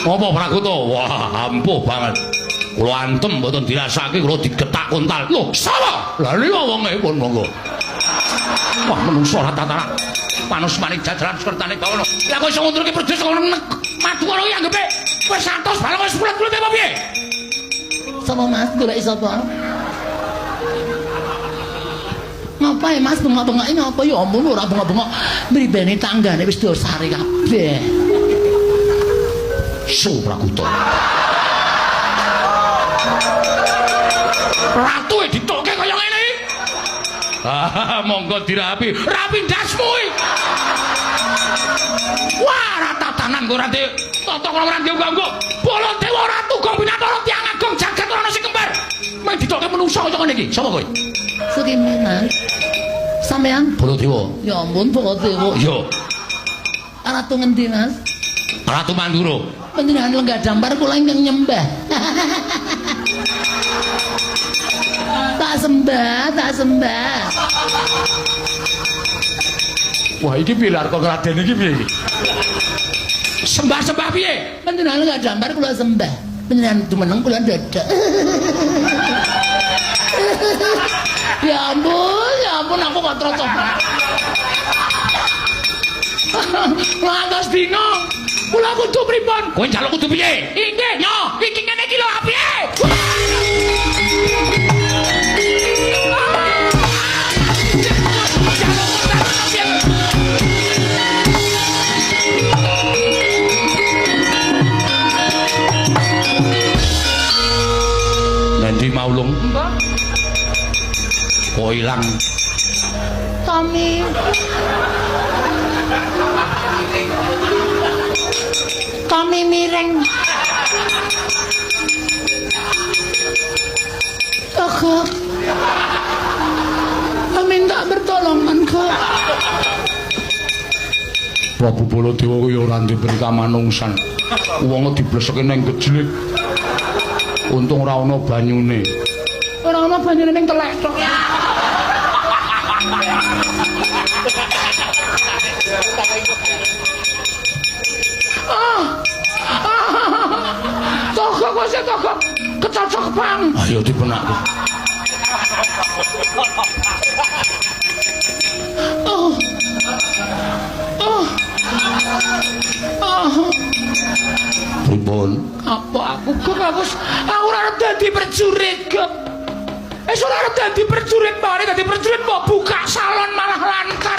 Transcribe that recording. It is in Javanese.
Apa Prakuta? Wah, ampuh banget. Kula antem mboten dirasake kula digetak kontal. Lho, sapa? Lah liya wonge pun monggo. Wah, menungso ora tataran. Panus manik jajaran sertane bawono. Lah kok iso ngunturke perdes kok madu karo iki anggepe wis 100 bal wis 10 apa piye? Sapa Mas golek sapa? Ngapain Mas bengok-bengok ini apa ya ampun ora bengok-bengok mribene tanggane wis dosare kabeh. Su Prakuta. Ratu ditokke kaya ngene iki. Ah, monggo dirapi. Rapi ndasmu iki. Wah, ratatanan kok ora ndek tata kok ora ndek ganggu. Baladewa Ratu Gong Binatara tiyang agung jagat ora ana sing kembar. Meng ditokke menungsa kaya ngene iki. Sapa kowe? Sugiminan. Sampean Baladewa. ya ampun Baladewa. Iya. Ratu ngendi Mas? Ratu Mandura. Panjenengan lenggah dampar kula ingkang nyembah. Tak sembah, tak sembah. Wah, iki pilar kok Raden iki piye iki? Sembah-sembah piye? Panjenengan lenggah dampar kula sembah. Panjenengan dumeneng kula dadak. Ya ampun aku kok trocok. Lantas bingung. Kula kudu pripun? Kowe njaluk kudu piye? Inggih, yo, iki ngene iki lho piye? Nanti maulung. Mbah. Kok ilang? Tommy. Tommy miring. Kak. Minta pertolongan, Kak. Prabu Baladewa kuwi ora diberi kamanungsan. Wong dibleseke nang kejlik. Untung ora ana banyune. Ora ana banyune ning telek tok. Toko kok sik toko kecocok bang. Ayo dipenake. Oh. Pripun? Apa aku kok aku ora arep dadi prajurit kok. Ora arep dadi prajurit, mari dadi prajurit kok buka salon malah lancar.